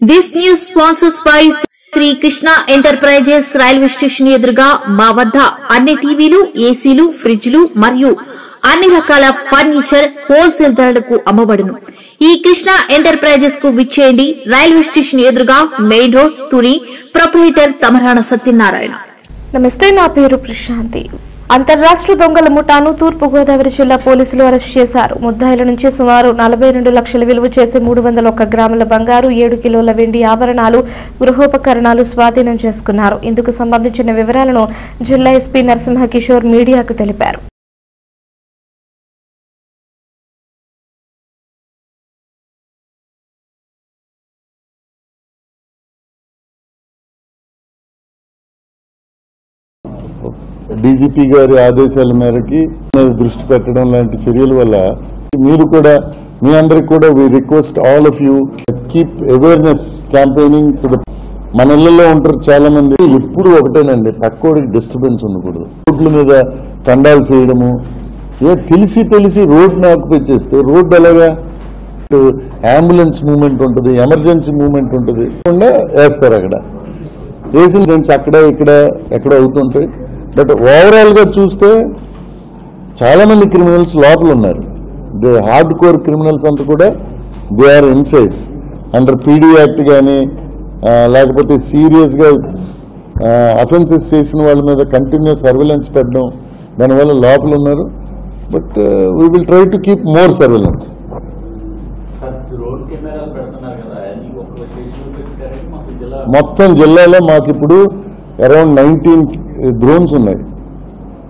This news sponsors by Shri Krishna enterprises railway station ఎదురుగా మా వద్ద అన్ని టీవీలు, ఏసీలు, ఫ్రిడ్జ్లు మరియు అన్ని రకాల ఫర్నిచర్ హోల్సేల్ ధరలకు అమ్మబడును. ఈ కృష్ణ ఎంటర్ప్రైజెస్ కు విచ్చేయండి. రైల్వే స్టేషన్ ఎదురుగా main road, Tuni. Proprietor Tamarana Satyanarayana. నమస్తే, నా పేరు ప్రశాంతి. అంతర్రాష్ట్ర దొంగల ముఠాను తూర్పు గోదావరి జిల్లా పోలీసులు అరెస్టు చేశారు. ముద్దాయిల నుంచి సుమారు 42 లక్షల విలువ చేసే 301 గ్రాముల బంగారు, 7 కిలోల వెండి ఆభరణాలు, గృహోపకరణాలు స్వాధీనం చేసుకున్నారు. ఇందుకు సంబంధించిన వివరాలను జిల్లా ఎస్పీ నరసింహకిషోర్ మీడియాకు తెలిపారు. డీజీపీ గారి ఆదేశాల మేరకి దృష్టి పెట్టడం లాంటి చర్యల వల్ల మీరు కూడా మీ అందరికి కూడా we request all of you keep awareness campaigning to the మన ఇళ్లలో ఉంటారు చాలా మంది. ఎప్పుడు ఒకటేనండి, పక్కోడికి డిస్టర్బెన్స్ ఉండకూడదు. రోడ్ల మీద తండాలు చేయడము, తెలిసి రోడ్ని ఆక్యుపై చేస్తే రోడ్డు ఎలాగా అంబులెన్స్ మూవ్మెంట్ ఉంటుంది, ఎమర్జెన్సీ మూవ్మెంట్ ఉంటుంది, వేస్తారు అక్కడ వేసిన ఫ్రెండ్స్ అక్కడ ఇక్కడ ఎక్కడ అవుతుంటాయి. బట్ ఓవరాల్ గా చూస్తే చాలా మంది క్రిమినల్స్ లోపల ఉన్నారు. దే హార్డ్ కోర్ క్రిమినల్స్ అంతా కూడా they are inside under P D act లేకపోతే సీరియస్ గా అఫెన్సెస్ చేసిన వాళ్ళ మీద కంటిన్యూస్ సర్వేలెన్స్ పెట్టడం, దానివల్ల లోపల ఉన్నారు. But we will try to keep more surveillance. మొత్తం జిల్లాలో మాకు ఇప్పుడు అరౌండ్ 19 డ్రోన్స్ ఉన్నాయి.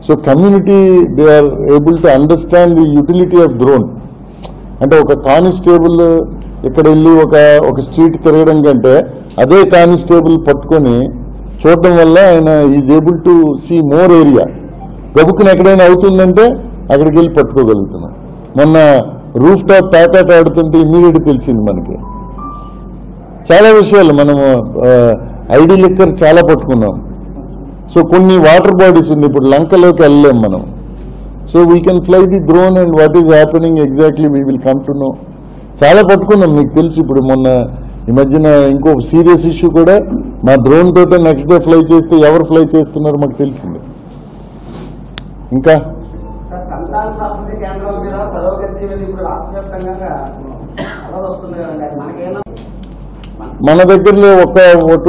So community they are able to understand the utility of drone. అంటే ఒక కానిస్టేబుల్ ఇక్కడ వెళ్ళి ఒక స్ట్రీట్ తిరగడం కంటే అదే కానిస్టేబుల్ పట్టుకొని చూడటం వల్ల ఆయన is able to see more area. గబుక్కుని ఎక్కడైనా అవుతుందంటే అక్కడికి వెళ్ళి పట్టుకోగలుగుతున్నాం. మొన్న రూఫ్ టాప్ ప్యాకెట్ ఆడుతుంటే ఇమ్మీడియట్ తెలిసింది మనకి. చాలా విషయాలు మనము ఐడి లిక్కర్ చాలా పట్టుకున్నాం. సో కొన్ని వాటర్ బాడీస్ ఉంది, ఇప్పుడు లంకలోకి వెళ్ళలేం మనం. So we can fly the drone and what is happening exactly we will come to know. చాలా పట్టుకున్నాం, మీకు తెలుసు. ఇప్పుడు మొన్న ఈ మధ్యన ఇంకో సీరియస్ ఇష్యూ కూడా మా డ్రోన్ తోటే నెక్స్ట్ డే ఫ్లై చేస్తే ఎవరు ఫ్లై చేస్తున్నారో మాకు తెలిసింది. ఇంకా మన దగ్గరలో ఒకటి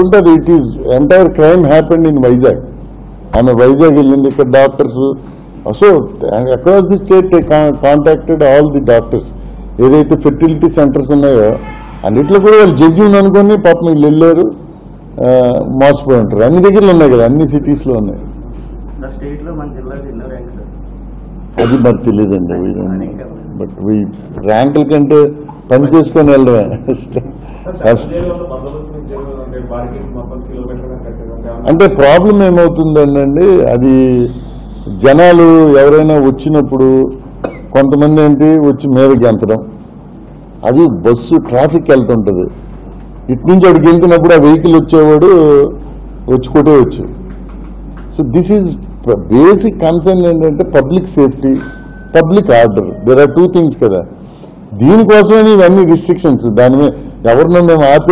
ఉంటుంది. It is entire crime happened in Vizag. ఆమె వైజాగ్ వెళ్ళింది, ఇక్కడ doctors. So across the state contacted all the doctors. ఏదైతే ఫెర్టిలిటీ సెంటర్స్ ఉన్నాయో అన్నిట్లో కూడా వాళ్ళు జెన్యూన్ అనుకుని పాపం వీళ్ళు వెళ్ళారు, మోసపోయి ఉంటారు. అన్ని దగ్గరలో ఉన్నాయి కదా, అన్ని సిటీస్లో ఉన్నాయి. అది మరి తెలియదండి. బట్ ర్యాంకుల కంటే పని చేసుకొని వెళ్ళడమే. అంటే ప్రాబ్లం ఏమవుతుందండి, అది జనాలు ఎవరైనా వచ్చినప్పుడు కొంతమంది వచ్చి మీదకి ఎంతడం, అది బస్సు ట్రాఫిక్ వెళ్తుంటుంది. ఇటు నుంచి అక్కడికి వెళ్తున్నప్పుడు ఆ వెహికల్ వచ్చేవాడు వచ్చి కొట్టేయచ్చు. So this is basic concern ఏంటంటే public safety, public order. There are 2 things కదా. దీనికోసమే ఇవన్నీ రిస్ట్రిక్షన్స్. దాని మీద ఎవరినో మేము ఆపే